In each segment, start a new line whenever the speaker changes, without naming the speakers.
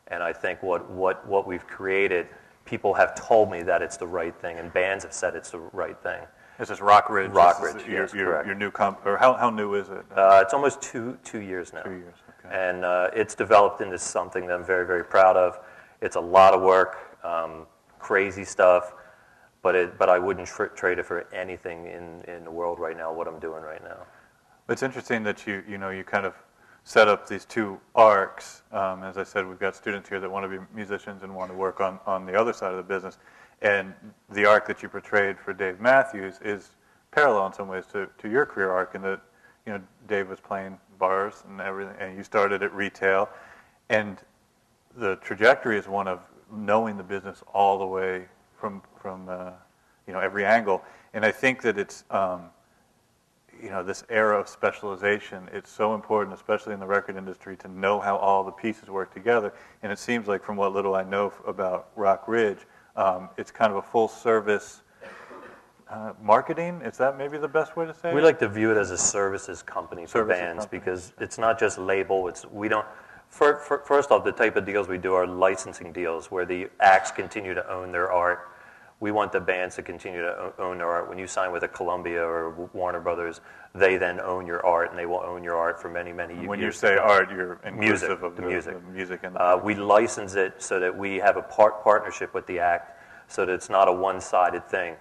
And I think what we've created, people have told me that it's the right thing, and bands have said it's the right thing.
This is Rock Ridge.
Rock Ridge, yes,
your new or how new is it?
It's almost two years now.
2 years, okay.
And it's developed into something that I'm very, very proud of. It's a lot of work, crazy stuff, but I wouldn't trade it for anything in the world right now, what I'm doing right now.
It's interesting that you kind of set up these two arcs. As I said, we've got students here that want to be musicians and want to work on the other side of the business. And the arc that you portrayed for Dave Matthews is parallel in some ways to your career arc, in that Dave was playing bars and everything, and you started at retail, and the trajectory is one of knowing the business all the way from every angle. And I think that it's this era of specialization, it's so important, especially in the record industry, to know how all the pieces work together. And it seems like, from what little I know about Rock Ridge, it's kind of a full service marketing. Is that maybe the best way to say it?
We like to view it as a services company for bands, because it's not just label. First off, the type of deals we do are licensing deals where the acts continue to own their art. We want the bands to continue to own their art. When you sign with a Columbia or Warner Brothers, they then own your art, and they will own your art for many, many years.
When you say art, you're inclusive of the music.
We license it so that we have a partnership with the act, so that it's not a one-sided thing.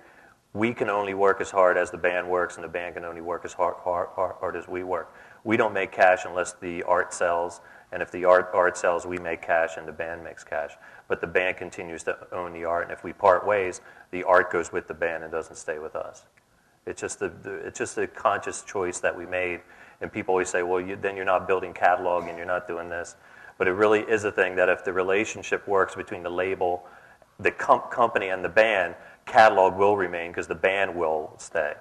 We can only work as hard as the band works, and the band can only work as hard as we work. We don't make cash unless the art sells, and if the art sells, we make cash and the band makes cash. But the band continues to own the art, and if we part ways, the art goes with the band and doesn't stay with us. It's just a conscious choice that we made, and people always say, well, then you're not building catalog and you're not doing this. But it really is a thing that if the relationship works between the label, the company, and the band, catalog will remain because the band will stay.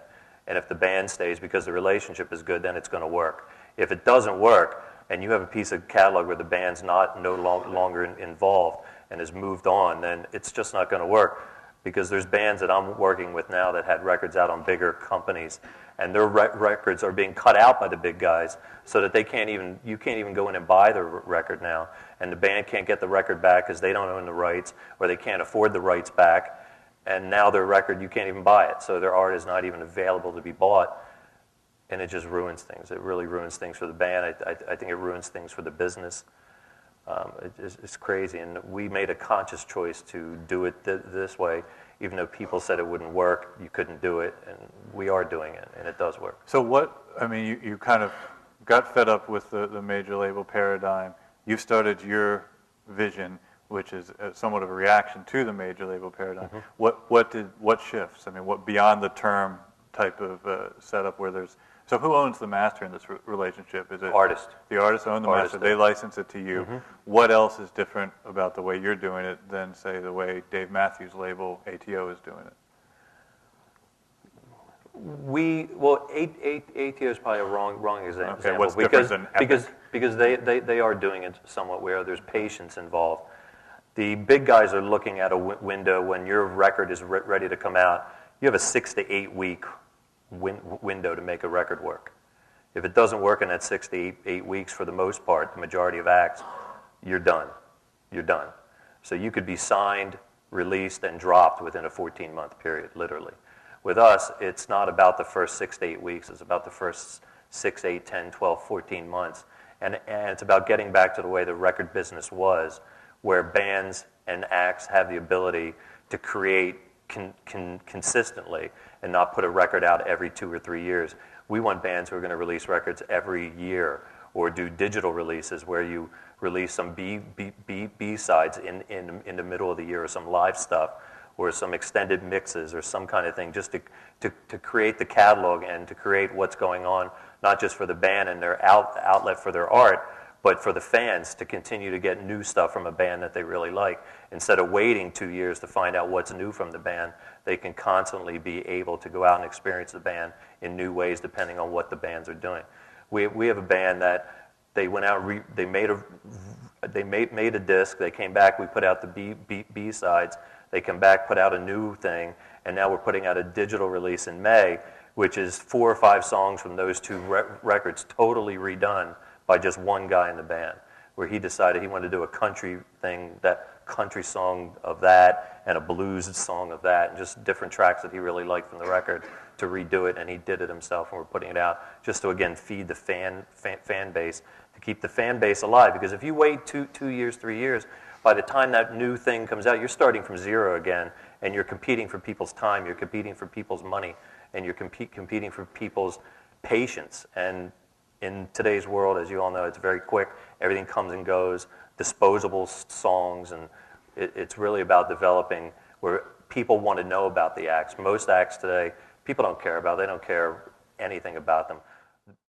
And if the band stays because the relationship is good, then it's going to work. If it doesn't work, and you have a piece of catalog where the band's no longer involved and has moved on, then it's just not going to work, because there's bands that I'm working with now that had records out on bigger companies, and their records are being cut out by the big guys, so that you can't even go in and buy the record now, and the band can't get the record back because they don't own the rights, or they can't afford the rights back, and now their record, you can't even buy it, so their art is not even available to be bought. And it just ruins things. It really ruins things for the band. I think it ruins things for the business. It's crazy, and we made a conscious choice to do it this way, even though people said it wouldn't work, you couldn't do it, and we are doing it, and it does work.
So you kind of got fed up with the major label paradigm. You started your vision, which is somewhat of a reaction to the major label paradigm. Mm-hmm. What shifts? What beyond the term type of setup where there's... So who owns the master in this relationship? Is it
artist?
The artists own the master. They license it to you. Mm-hmm. What else is different about the way you're doing it than, say, the way Dave Matthews' label ATO is doing it?
ATO is probably a wrong example.
Okay, what's different than Epic?
Because they are doing it somewhat where there's patience involved. The big guys are looking at a window when your record is ready to come out. You have a 6 to 8 week window to make a record work. If it doesn't work in that 6 to 8 weeks, for the most part, the majority of acts, you're done. You're done. So you could be signed, released, and dropped within a 14-month period, literally. With us, it's not about the first 6 to 8 weeks. It's about the first 6, 8, 10, 12, 14 months. And it's about getting back to the way the record business was, where bands and acts have the ability to create consistently and not put a record out every 2 or 3 years. We want bands who are going to release records every year, or do digital releases where you release some B-sides in the middle of the year, or some live stuff, or some extended mixes, or some kind of thing, just to create the catalog and to create what's going on, not just for the band and their outlet for their art, but for the fans to continue to get new stuff from a band that they really like. Instead of waiting 2 years to find out what's new from the band, they can constantly be able to go out and experience the band in new ways depending on what the bands are doing. We have a band that they went out, they made a disc, they came back, we put out the B-sides, they come back, put out a new thing, and now we're putting out a digital release in May, which is 4 or 5 songs from those 2 records totally redone by just one guy in the band. where he decided he wanted to do a country thing, that country song of that, and a blues song of that, and just different tracks that he really liked from the record to redo it, and he did it himself, and we're putting it out just to, again, feed the fan base, to keep the fan base alive. Because if you wait 2 years, 3 years, by the time that new thing comes out, you're starting from zero again, and you're competing for people's time, you're competing for people's money, and you're competing for people's patience. And in today's world, as you all know, it's very quick. Everything comes and goes, disposable songs, and it's really about developing where people want to know about the acts. Most acts today, people don't care about. They don't care anything about them.